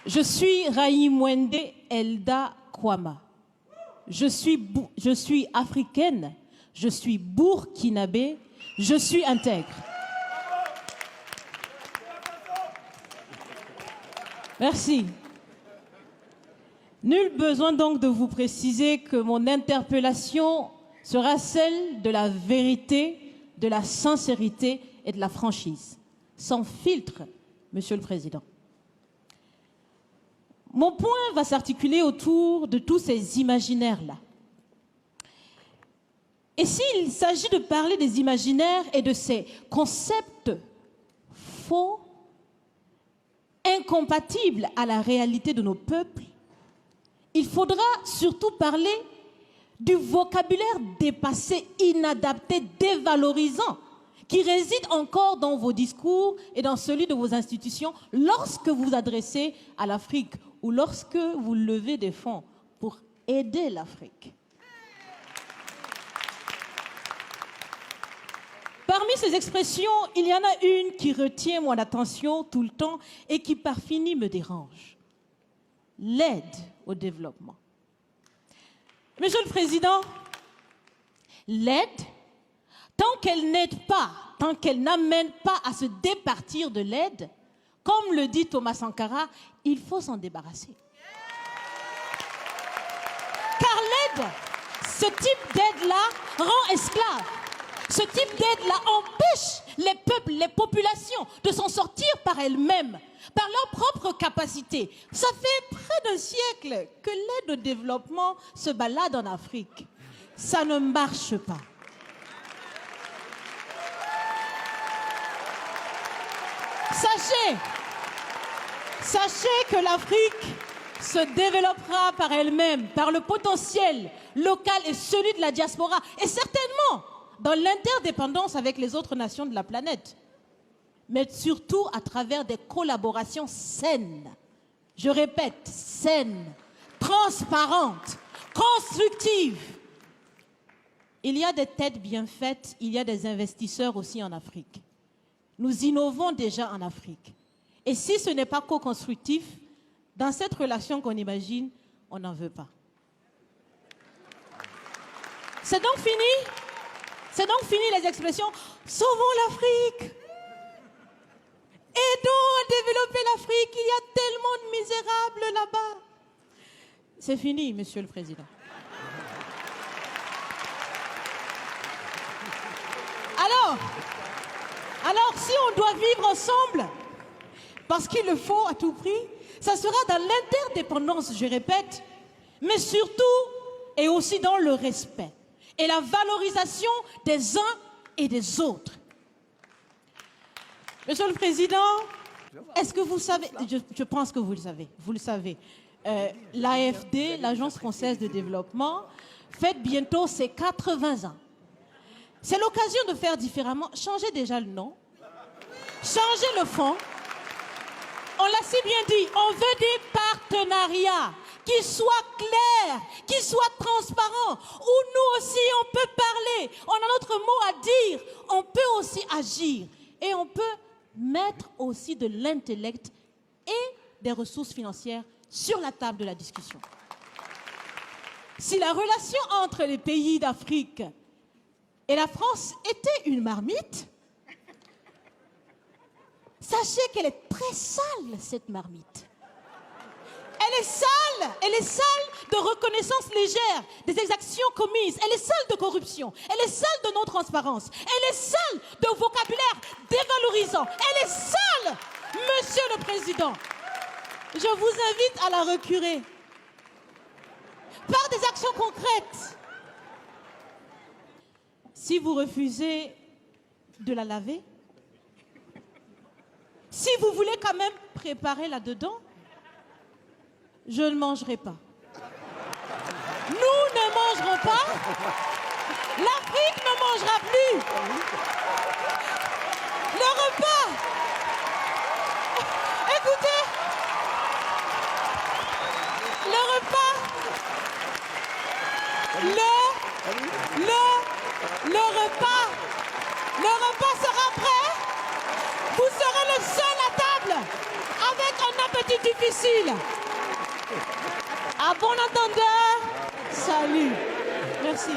Je suis Raïmwende Elda Kwama. Je suis africaine, je suis burkinabé, je suis intègre. Merci. Nul besoin donc de vous préciser que mon interpellation sera celle de la vérité, de la sincérité et de la franchise. Sans filtre, Monsieur le Président. Mon point va s'articuler autour de tous ces imaginaires-là. Et s'il s'agit de parler des imaginaires et de ces concepts faux, incompatibles à la réalité de nos peuples, il faudra surtout parler du vocabulaire dépassé, inadapté, dévalorisant, qui réside encore dans vos discours et dans celui de vos institutions lorsque vous vous adressez à l'Afrique ou lorsque vous levez des fonds pour aider l'Afrique. Parmi ces expressions, il y en a une qui retient mon attention tout le temps et qui par fini me dérange. L'aide au développement. Monsieur le Président, l'aide, tant qu'elle n'aide pas, tant qu'elle n'amène pas à se départir de l'aide, comme le dit Thomas Sankara, il faut s'en débarrasser. Car l'aide, ce type d'aide-là rend esclave. Ce type d'aide-là empêche les peuples, les populations de s'en sortir par elles-mêmes, par leur propre capacité. Ça fait près d'un siècle que l'aide au développement se balade en Afrique. Ça ne marche pas. Sachez que l'Afrique se développera par elle-même, par le potentiel local et celui de la diaspora, et certainement dans l'interdépendance avec les autres nations de la planète, mais surtout à travers des collaborations saines. Je répète, saines, transparentes, constructives. Il y a des têtes bien faites, il y a des investisseurs aussi en Afrique. Nous innovons déjà en Afrique. Et si ce n'est pas co-constructif, dans cette relation qu'on imagine, on n'en veut pas. C'est donc fini? C'est donc fini les expressions « Sauvons l'Afrique !» Aidons à développer l'Afrique, il y a tellement de misérables là-bas. C'est fini, Monsieur le Président. Alors, si on doit vivre ensemble, parce qu'il le faut à tout prix, ça sera dans l'interdépendance, je répète, mais surtout et aussi dans le respect et la valorisation des uns et des autres. Monsieur le Président, est-ce que vous savez, je pense que vous le savez, l'AFD, l'Agence française de développement, fête bientôt ses 80 ans. C'est l'occasion de faire différemment. Changez déjà le nom, changez le fond. On l'a si bien dit, on veut des partenariats qui soient clairs, qui soient transparents, où nous aussi on peut parler, on a notre mot à dire, on peut aussi agir et on peut mettre aussi de l'intellect et des ressources financières sur la table de la discussion. Si la relation entre les pays d'Afrique et la France était une marmite, sachez qu'elle est très sale, cette marmite. Elle est sale de reconnaissance légère des exactions commises. Elle est sale de corruption. Elle est sale de non-transparence. Elle est sale de vocabulaire dévalorisant. Elle est sale, Monsieur le Président. Je vous invite à la recurer par des actions concrètes. Si vous refusez de la laver, si vous voulez quand même préparer là-dedans, je ne mangerai pas. Nous ne mangerons pas. L'Afrique ne mangera plus. Le repas. Écoutez. Le repas. Le repas sera prêt. Vous serez le seul à table avec un appétit petit difficile. À bon entendeur, salut. Merci.